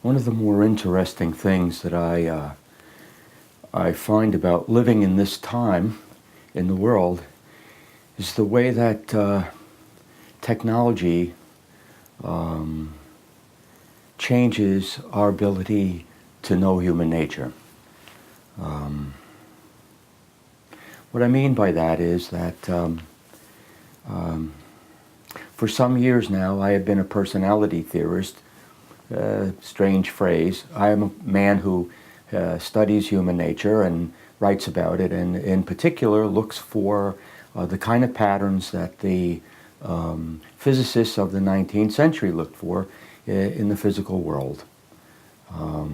One of the more interesting things that I find about living in this time in the world is the way that technology changes our ability to know human nature. What I mean by that is that for some years now I have been a personality theorist. Strange phrase. I am a man who studies human nature and writes about it, and in particular looks for the kind of patterns that the physicists of the 19th century looked for in the physical world. I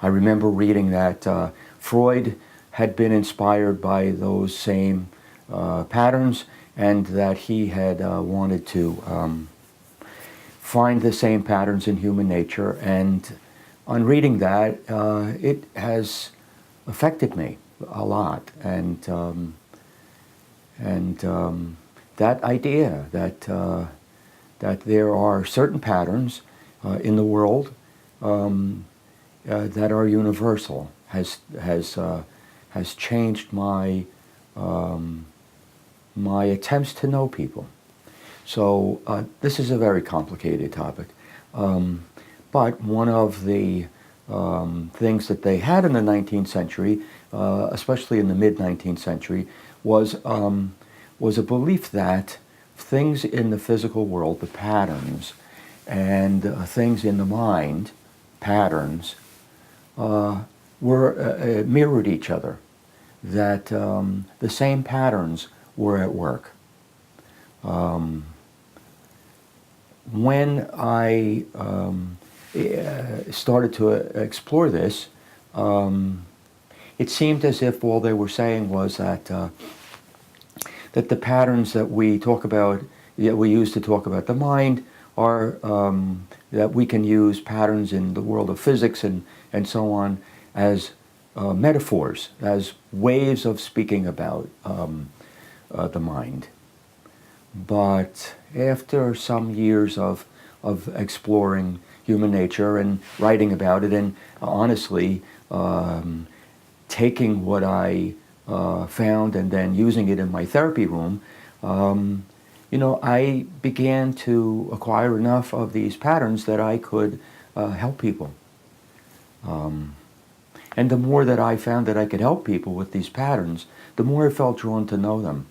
remember reading that Freud had been inspired by those same patterns, and that he had wanted to find the same patterns in human nature. And on reading that, it has affected me a lot. And that idea that that there are certain patterns in the world that are universal has changed my my attempts to know people. So this is a very complicated topic, but one of the things that they had in the 19th century, especially in the mid-19th century, was a belief that things in the physical world, the patterns, and things in the mind, patterns, were mirrored each other, that the same patterns were at work. When I started to explore this, it seemed as if all they were saying was that that the patterns that we talk about, that we use to talk about the mind, are that we can use patterns in the world of physics and so on as metaphors, as ways of speaking about the mind. But after some years of exploring human nature and writing about it, and honestly taking what I found and then using it in my therapy room, I began to acquire enough of these patterns that I could help people. And the more that I found that I could help people with these patterns, the more I felt drawn to know them.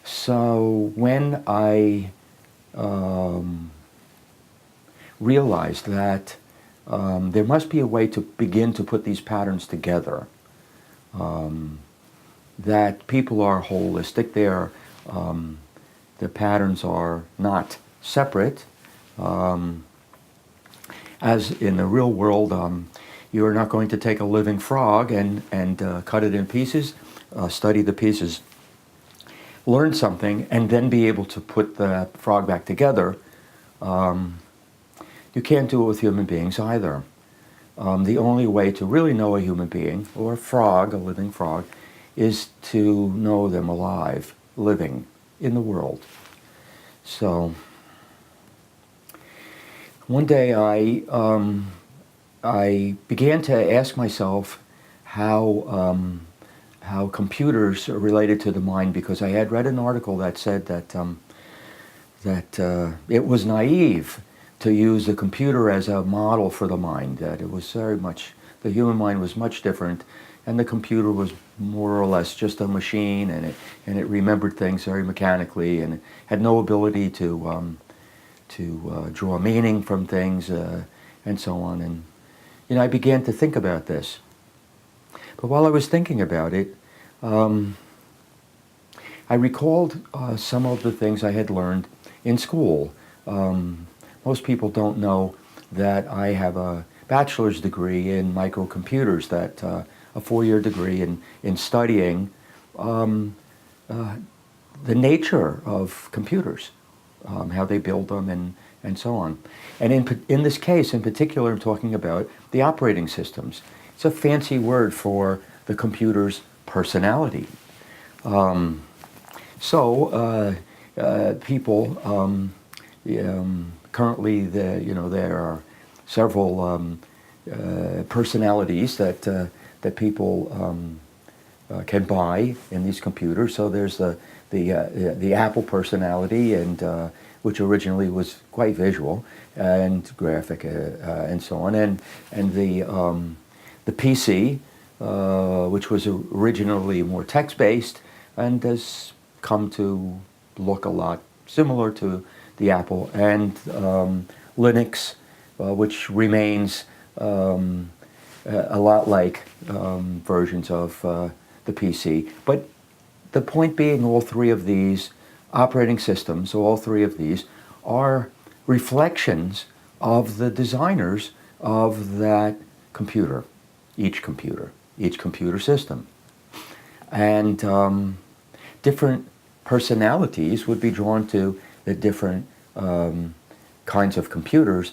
So when I realized that there must be a way to begin to put these patterns together, that people are holistic, the patterns are not separate. As in the real world, you're not going to take a living frog and cut it in pieces, study the pieces, learn something, and then be able to put the frog back together. You can't do it with human beings either. The only way to really know a human being, or a frog, a living frog, is to know them alive, living in the world. So one day I began to ask myself how computers are related to the mind, because I had read an article that said that it was naive to use the computer as a model for the mind, that it was very much, the human mind was much different, and the computer was more or less just a machine, and it remembered things very mechanically, and it had no ability to draw meaning from things, and so on. And I began to think about this. But while I was thinking about it, I recalled some of the things I had learned in school. Most people don't know that I have a bachelor's degree in microcomputers, that a 4-year degree in studying the nature of computers, how they build them and so on. And in this case, in particular, I'm talking about the operating systems. It's a fancy word for the computer's personality. People currently, there are several personalities that people can buy in these computers. So there's the Apple personality, and which originally was quite visual and graphic and so on, and the PC, which was originally more text-based and has come to look a lot similar to the Apple, and Linux, which remains a lot like versions of the PC. But the point being, all three of these operating systems, all three of these, are reflections of the designers of that computer, each computer system. And different personalities would be drawn to the different kinds of computers,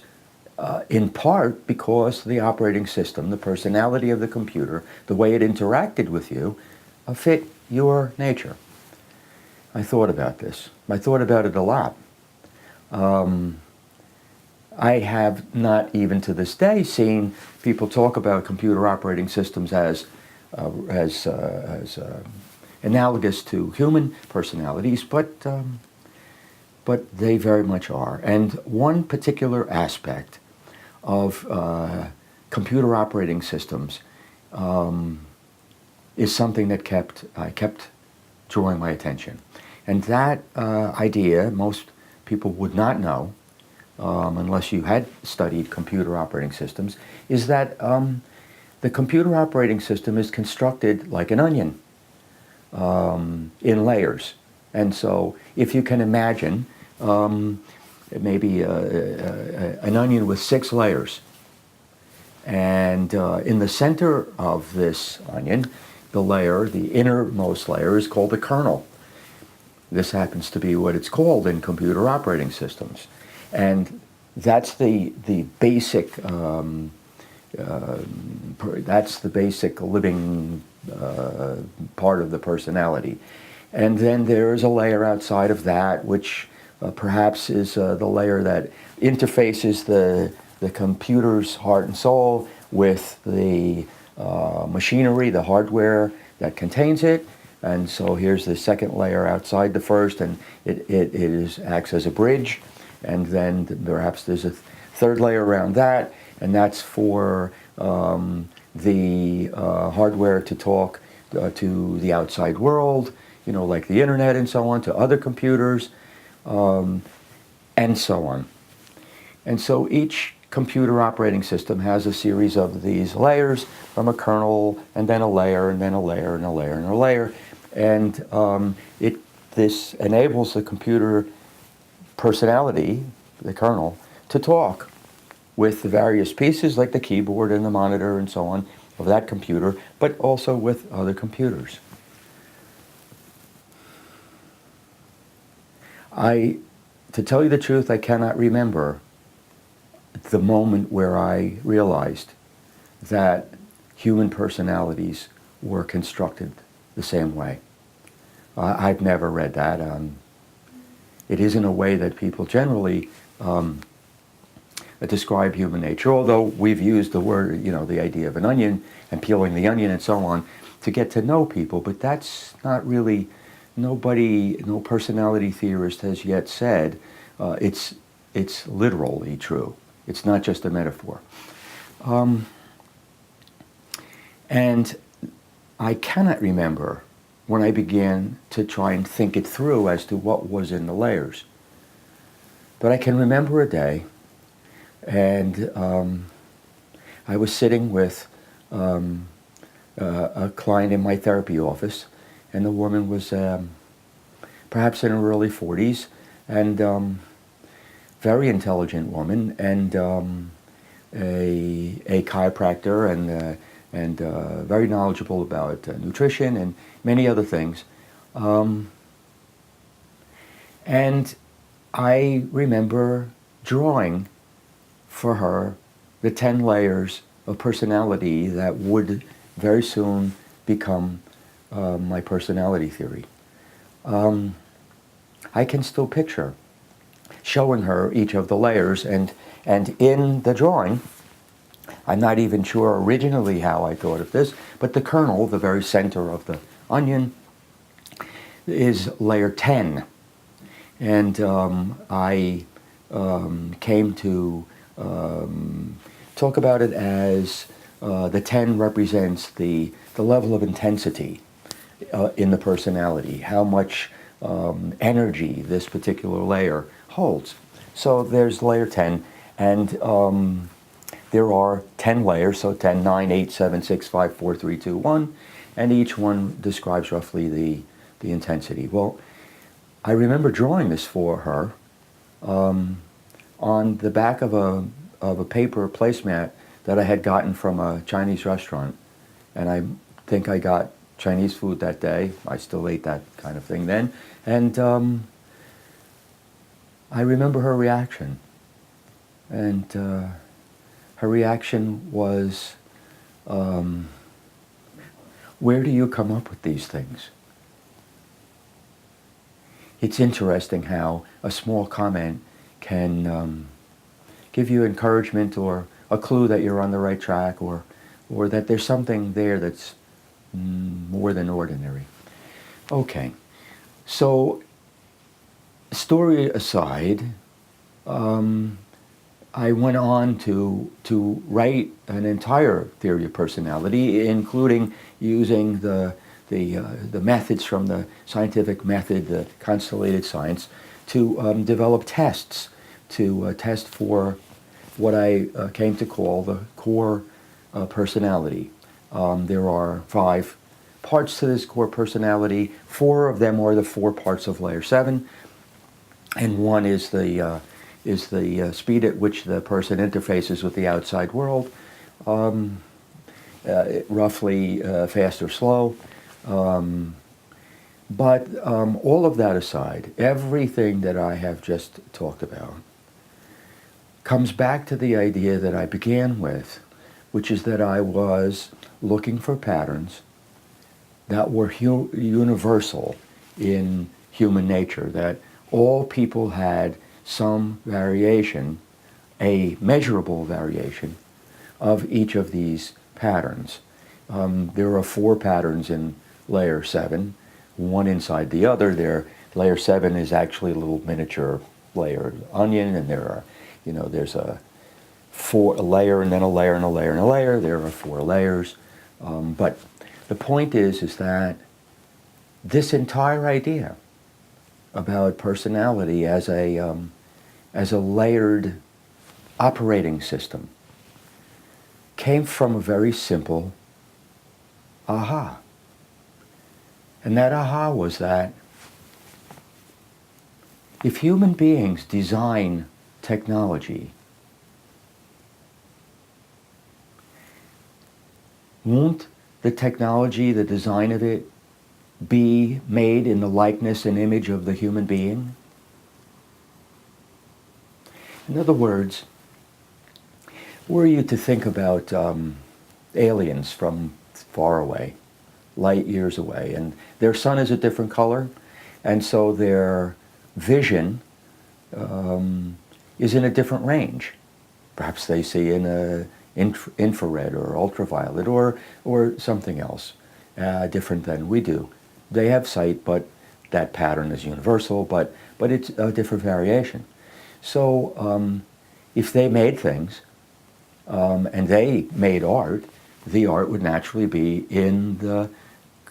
in part because the operating system, the personality of the computer, the way it interacted with you, fit your nature. I thought about this. I thought about it a lot. I have not even to this day seen people talk about computer operating systems as analogous to human personalities, but they very much are. And one particular aspect of computer operating systems is something that kept drawing my attention. And that idea, most people would not know, unless you had studied computer operating systems, is that the computer operating system is constructed like an onion, in layers. And so if you can imagine maybe an onion with 6 layers, and in the center of this onion, the innermost layer, is called the kernel. This happens to be what it's called in computer operating systems. And that's the basic living part of the personality. And then there's a layer outside of that, which perhaps is the layer that interfaces the computer's heart and soul with the machinery, the hardware that contains it. And so here's the second layer outside the first, and it acts as a bridge. And then perhaps there's a third layer around that, and that's for the hardware to talk to the outside world, like the internet and so on, to other computers, and so on. And so each computer operating system has a series of these layers, from a kernel, and then a layer, and then a layer, and a layer, and a layer. And this enables the computer personality, the kernel, to talk with the various pieces, like the keyboard and the monitor and so on, of that computer, but also with other computers. To tell you the truth, I cannot remember the moment where I realized that human personalities were constructed the same way. I've never read that. It isn't a way that people generally describe human nature, although we've used the word, the idea of an onion and peeling the onion and so on to get to know people, but that's not really, no personality theorist has yet said it's literally true. It's not just a metaphor. And I cannot remember when I began to try and think it through as to what was in the layers. But I can remember a day, and I was sitting with a client in my therapy office, and the woman was perhaps in her early 40s, and very intelligent woman, and a chiropractor, and very knowledgeable about nutrition and many other things. And I remember drawing for her the 10 layers of personality that would very soon become my personality theory. I can still picture showing her each of the layers, and in the drawing, I'm not even sure originally how I thought of this, but the kernel, the very center of the onion, is layer 10. And I came to talk about it as the 10 represents the level of intensity in the personality, how much energy this particular layer holds. So there's layer 10, and there are 10 layers, so 10, 9, 8, 7, 6, 5, 4, 3, 2, 1, and each one describes roughly the intensity. Well, I remember drawing this for her on the back of a paper placemat that I had gotten from a Chinese restaurant. And I think I got Chinese food that day. I still ate that kind of thing then. And I remember her reaction. And her reaction was, where do you come up with these things? It's interesting how a small comment can give you encouragement or a clue that you're on the right track, or that there's something there that's more than ordinary. Okay, so story aside, I went on to write an entire theory of personality, including using the methods from the scientific method, the constellated science, to develop tests to test for what I came to call the core personality. There are 5 parts to this core personality. 4 of them are the 4 parts of layer 7, and one is the speed at which the person interfaces with the outside world, roughly fast or slow. But all of that aside, everything that I have just talked about comes back to the idea that I began with, which is that I was looking for patterns that were universal in human nature, that all people had some variation, a measurable variation, of each of these patterns. There are 4 patterns in layer 7, one inside the other. Layer 7 is actually a little miniature layer onion, and there's a layer and then a layer and a layer and a layer. There are 4 layers. But the point is that this entire idea about personality as a layered operating system came from a very simple aha. And that aha was that if human beings design technology, won't the technology, the design of it, be made in the likeness and image of the human being? In other words, were you to think about aliens from far away, light years away, and their sun is a different color, and so their vision is in a different range. Perhaps they see in a infrared or ultraviolet or something else different than we do. They have sight, but that pattern is universal, but it's a different variation. So if they made things and they made art, the art would naturally be in the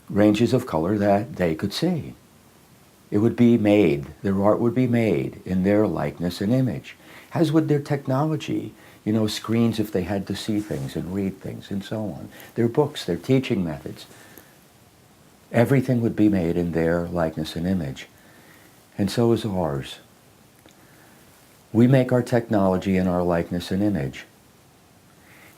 ranges of color that they could see. It would be made, their art would be made in their likeness and image, as would their technology, screens if they had to see things and read things and so on. Their books, their teaching methods. Everything would be made in their likeness and image. And so is ours. We make our technology in our likeness and image.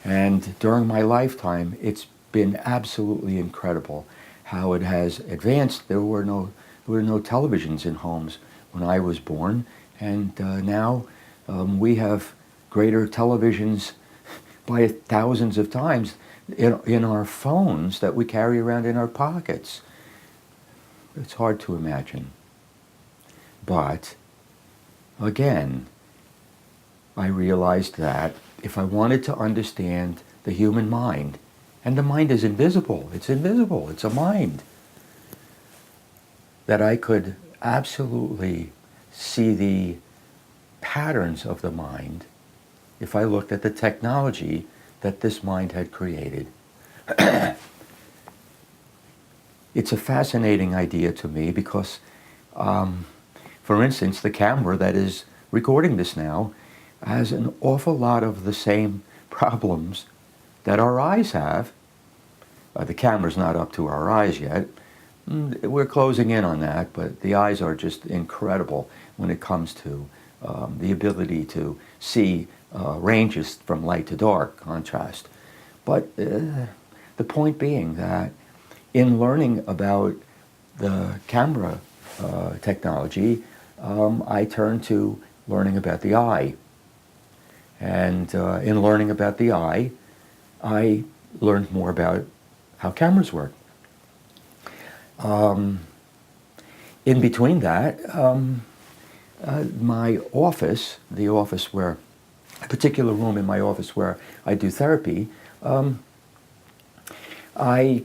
And during my lifetime, it's been absolutely incredible how it has advanced. There were no televisions in homes when I was born, and now we have greater televisions by thousands of times in our phones that we carry around in our pockets. It's hard to imagine. But again, I realized that if I wanted to understand the human mind, and the mind is invisible, it's a mind, that I could absolutely see the patterns of the mind if I looked at the technology that this mind had created. It's a fascinating idea to me because, for instance, the camera that is recording this now has an awful lot of the same problems that our eyes have. The camera's not up to our eyes yet. We're closing in on that, but the eyes are just incredible when it comes to the ability to see ranges from light to dark, contrast. But the point being that in learning about the camera technology, I turned to learning about the eye. And in learning about the eye, I learned more about how cameras work. In between that, my office, a particular room in my office where I do therapy, I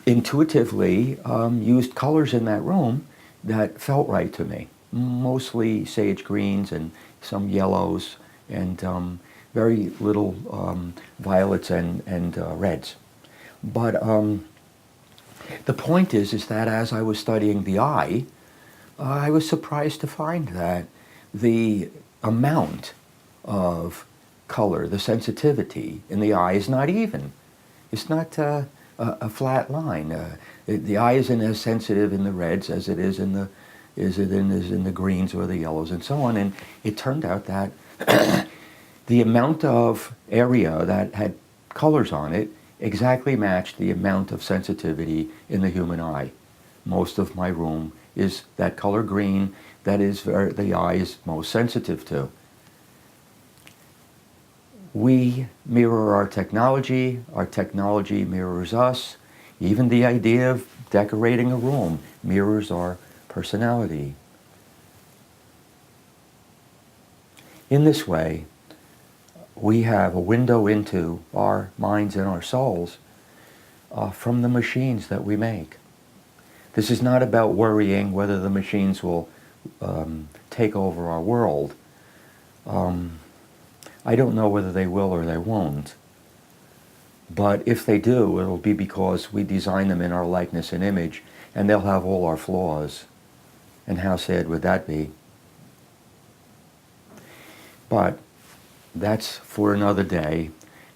intuitively used colors in that room that felt right to me. Mostly sage greens and some yellows and very little violets and reds. But the point is that as I was studying the eye, I was surprised to find that the amount of color, the sensitivity in the eye is not even. It's not a flat line. The eye isn't as sensitive in the reds as it is in the greens or the yellows and so on. And it turned out that the amount of area that had colors on it exactly matched the amount of sensitivity in the human eye. Most of my room is that color green that is the eye is most sensitive to. We mirror our technology mirrors us. Even the idea of decorating a room mirrors our personality. In this way, we have a window into our minds and our souls from the machines that we make. This is not about worrying whether the machines will take over our world. I don't know whether they will or they won't. But if they do, it'll be because we design them in our likeness and image, and they'll have all our flaws. And how sad would that be? But that's for another day,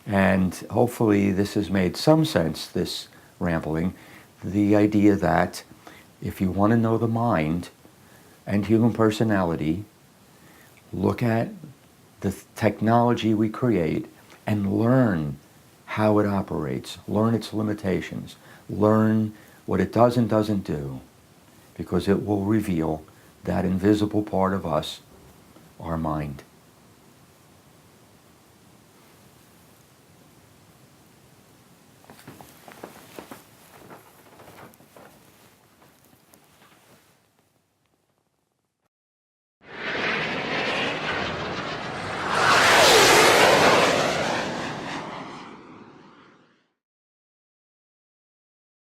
and hopefully this has made some sense, this rambling, the idea that if you want to know the mind and human personality, look at the technology we create and learn how it operates, learn its limitations, learn what it does and doesn't do, because it will reveal that invisible part of us, our mind.